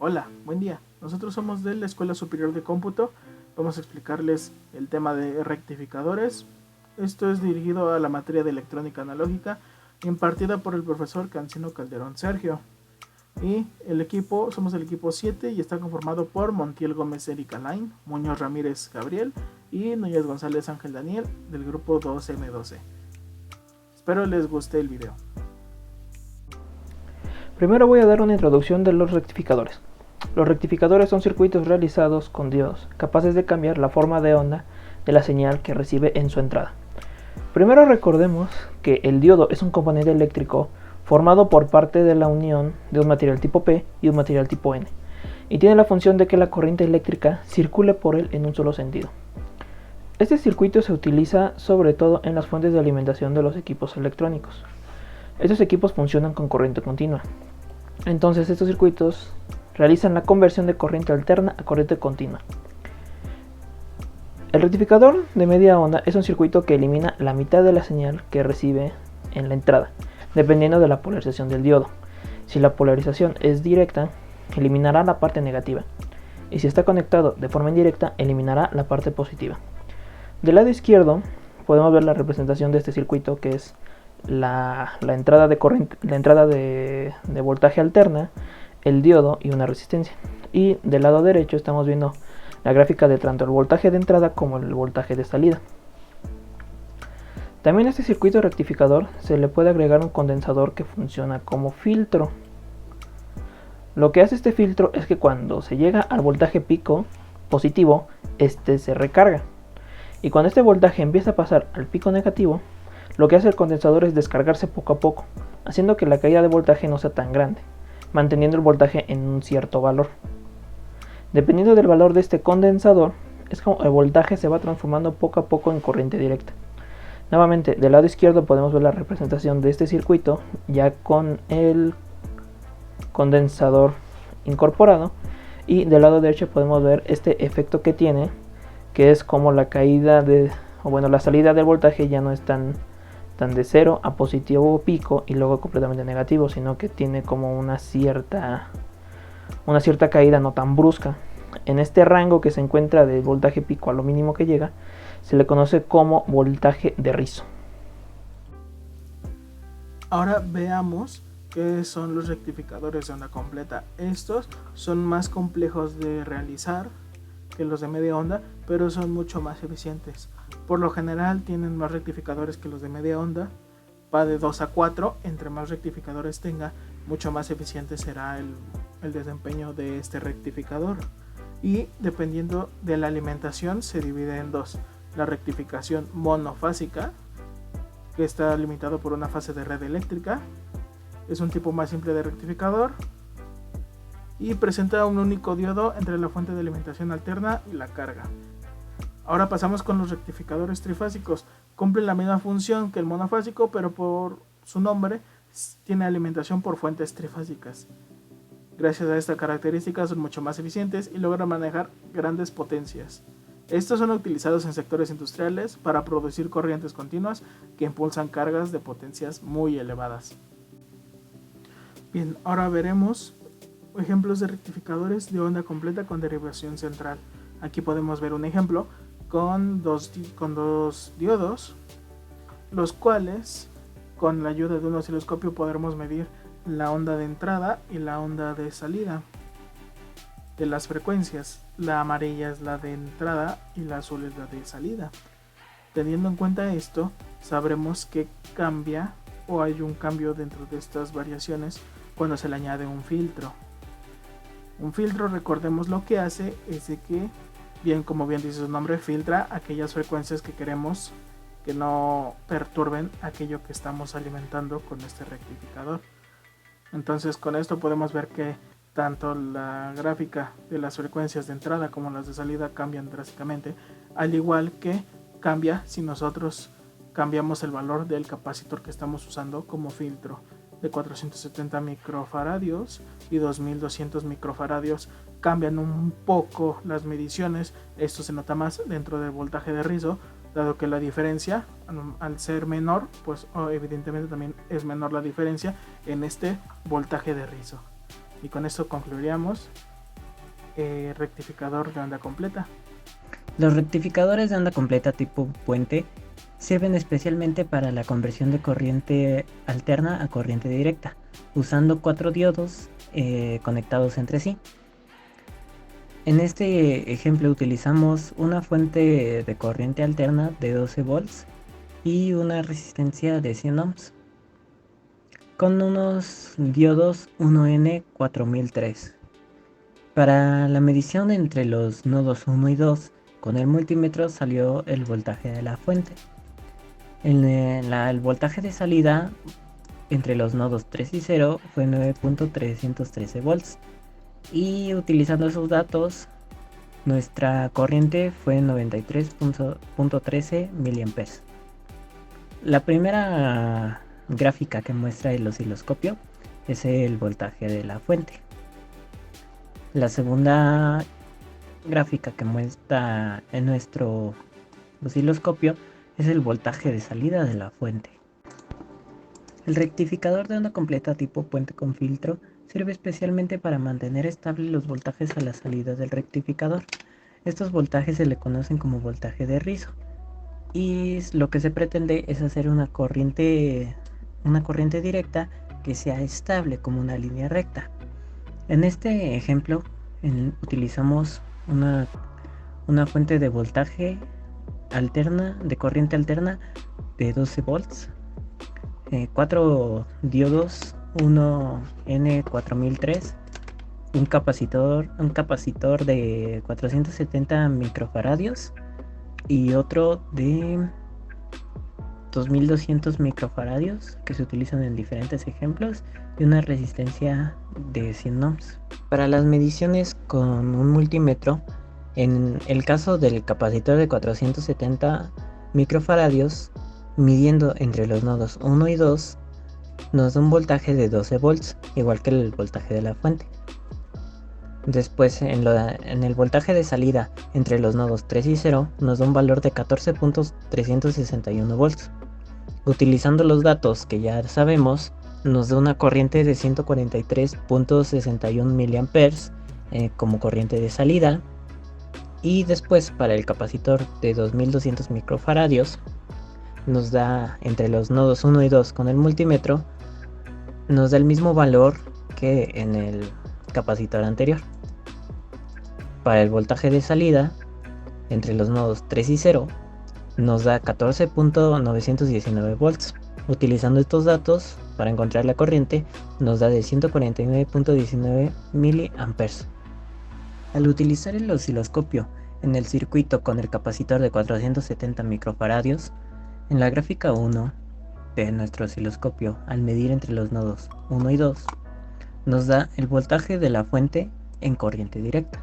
Hola, buen día. Nosotros somos de la Escuela Superior de Cómputo. Vamos a explicarles el tema de rectificadores. Esto es dirigido a la materia de electrónica analógica impartida por el profesor Cancino Calderón Sergio. Y somos el equipo 7 y está conformado por Montiel Gómez Erika Lain, Muñoz Ramírez Gabriel y Núñez González Ángel Daniel del grupo 2M12. Espero les guste el video. Primero voy a dar una introducción de los rectificadores. Los rectificadores son circuitos realizados con diodos, capaces de cambiar la forma de onda de la señal que recibe en su entrada. Primero recordemos que el diodo es un componente eléctrico formado por parte de la unión de un material tipo P y un material tipo N, y tiene la función de que la corriente eléctrica circule por él en un solo sentido. Este circuito se utiliza sobre todo en las fuentes de alimentación de los equipos electrónicos. Estos equipos funcionan con corriente continua. Entonces estos circuitos realizan la conversión de corriente alterna a corriente continua. El rectificador de media onda es un circuito que elimina la mitad de la señal que recibe en la entrada, dependiendo de la polarización del diodo. Si la polarización es directa, eliminará la parte negativa, y si está conectado de forma indirecta, eliminará la parte positiva. Del lado izquierdo podemos ver la representación de este circuito, que es la entrada de corriente, la entrada de voltaje alterna, el diodo y una resistencia. Y del lado derecho estamos viendo la gráfica de tanto el voltaje de entrada como el voltaje de salida. También a este circuito rectificador se le puede agregar un condensador que funciona como filtro. Lo que hace este filtro es que cuando se llega al voltaje pico positivo, este se recarga. Y cuando este voltaje empieza a pasar al pico negativo, lo que hace el condensador es descargarse poco a poco, haciendo que la caída de voltaje no sea tan grande, manteniendo el voltaje en un cierto valor. Dependiendo del valor de este condensador, es como el voltaje se va transformando poco a poco en corriente directa. Nuevamente, del lado izquierdo podemos ver la representación de este circuito ya con el condensador incorporado, y del lado derecho podemos ver este efecto que tiene, que es como la la salida del voltaje ya no es tan de 0 a positivo pico y luego completamente negativo, sino que tiene como una cierta caída no tan brusca. En este rango que se encuentra del voltaje pico a lo mínimo que llega, se le conoce como voltaje de rizo. Ahora veamos qué son los rectificadores de onda completa. Estos son más complejos de realizar que los de media onda, pero son mucho más eficientes. Por lo general tienen más rectificadores que los de media onda, va de 2 a 4, entre más rectificadores tenga, mucho más eficiente será el desempeño de este rectificador. Y dependiendo de la alimentación se divide en dos: la rectificación monofásica, que está limitado por una fase de red eléctrica, es un tipo más simple de rectificador y presenta un único diodo entre la fuente de alimentación alterna y la carga. Ahora pasamos con los rectificadores trifásicos. Cumplen la misma función que el monofásico, pero por su nombre tiene alimentación por fuentes trifásicas. Gracias a esta característica son mucho más eficientes y logran manejar grandes potencias. Estos son utilizados en sectores industriales para producir corrientes continuas que impulsan cargas de potencias muy elevadas. Bien, ahora veremos ejemplos de rectificadores de onda completa con derivación central. Aquí podemos ver un ejemplo con dos diodos, los cuales con la ayuda de un osciloscopio podremos medir la onda de entrada y la onda de salida de las frecuencias. La amarilla es la de entrada y la azul es la de salida. Teniendo en cuenta esto, sabremos que cambia o hay un cambio dentro de estas variaciones cuando se le añade un filtro. Un filtro, recordemos, lo que hace es de que, como bien dice su nombre, filtra aquellas frecuencias que queremos que no perturben aquello que estamos alimentando con este rectificador. Entonces con esto podemos ver que tanto la gráfica de las frecuencias de entrada como las de salida cambian drásticamente, al igual que cambia si nosotros cambiamos el valor del capacitor que estamos usando como filtro. De 470 microfaradios y 2200 microfaradios cambian un poco las mediciones. Esto se nota más dentro del voltaje de rizo, dado que la diferencia, al ser menor, pues evidentemente también es menor la diferencia en este voltaje de rizo. Y con esto concluiríamos rectificador de onda completa? Los rectificadores de onda completa tipo puente sirven especialmente para la conversión de corriente alterna a corriente directa, usando 4 diodos conectados entre sí. En este ejemplo utilizamos una fuente de corriente alterna de 12 volts y una resistencia de 100 ohms con unos diodos 1N4003. Para la medición entre los nodos 1 y 2, con el multímetro salió el voltaje de la fuente. El voltaje de salida entre los nodos 3 y 0 fue 9.313 volts. Y utilizando esos datos, nuestra corriente fue 93.13 mA. La primera gráfica que muestra el osciloscopio es el voltaje de la fuente. La segunda gráfica que muestra en nuestro osciloscopio es el voltaje de salida de la fuente. El rectificador de onda completa tipo puente con filtro sirve especialmente para mantener estables los voltajes a la salida del rectificador. Estos voltajes se le conocen como voltaje de rizo y lo que se pretende es hacer una corriente directa que sea estable como una línea recta. En este ejemplo utilizamos una fuente de voltaje alterna, de corriente alterna de 12 volts, 4 diodos 1N4003, un capacitor de 470 microfaradios y otro de 2200 microfaradios que se utilizan en diferentes ejemplos y una resistencia de 100 ohms. Para las mediciones con un multímetro, en el caso del capacitor de 470 microfaradios, midiendo entre los nodos 1 y 2, nos da un voltaje de 12 volts, igual que el voltaje de la fuente. Después, en el voltaje de salida entre los nodos 3 y 0, nos da un valor de 14.361 volts. Utilizando los datos que ya sabemos, nos da una corriente de 143.61 mA como corriente de salida. Y después, para el capacitor de 2200 microfaradios, nos da entre los nodos 1 y 2 con el multímetro, nos da el mismo valor que en el capacitor anterior. Para el voltaje de salida entre los nodos 3 y 0 nos da 14.919 volts. Utilizando estos datos para encontrar la corriente, nos da de 149.19 miliamperes. Al utilizar el osciloscopio en el circuito con el capacitor de 470 microfaradios, en la gráfica 1 de nuestro osciloscopio, al medir entre los nodos 1 y 2, nos da el voltaje de la fuente en corriente directa.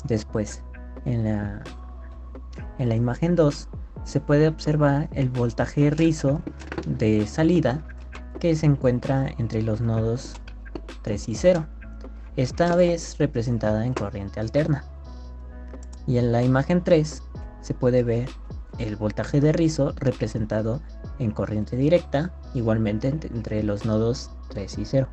Después, en la imagen 2, se puede observar el voltaje rizo de salida que se encuentra entre los nodos 3 y 0, esta vez representada en corriente alterna. Y en la imagen 3 se puede ver el voltaje de rizo representado en corriente directa, igualmente entre los nodos 3 y 0,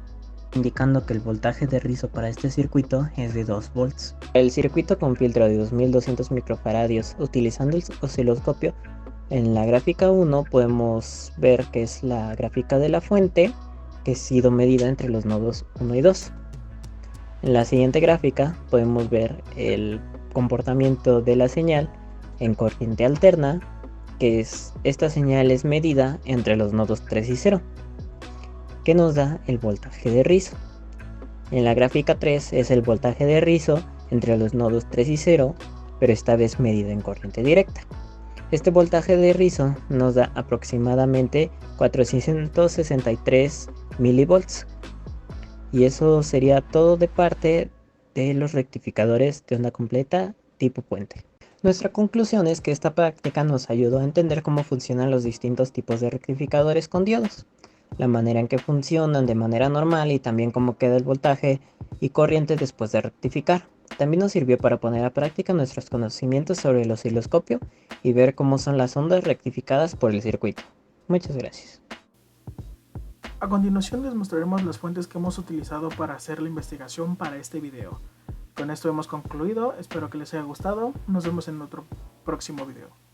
indicando que el voltaje de rizo para este circuito es de 2 volts. El circuito con filtro de 2200 microfaradios, utilizando el osciloscopio, en la gráfica 1 podemos ver que es la gráfica de la fuente que ha sido medida entre los nodos 1 y 2. En la siguiente gráfica podemos ver el comportamiento de la señal en corriente alterna, que esta señal es medida entre los nodos 3 y 0, que nos da el voltaje de rizo. En la gráfica 3 es el voltaje de rizo entre los nodos 3 y 0, pero esta vez medida en corriente directa. Este voltaje de rizo nos da aproximadamente 463 milivolts. Y eso sería todo de parte de los rectificadores de onda completa tipo puente. Nuestra conclusión es que esta práctica nos ayudó a entender cómo funcionan los distintos tipos de rectificadores con diodos, la manera en que funcionan de manera normal y también cómo queda el voltaje y corriente después de rectificar. También nos sirvió para poner a práctica nuestros conocimientos sobre el osciloscopio y ver cómo son las ondas rectificadas por el circuito. Muchas gracias. A continuación les mostraremos las fuentes que hemos utilizado para hacer la investigación para este video. Con esto hemos concluido. Espero que les haya gustado. Nos vemos en otro próximo video.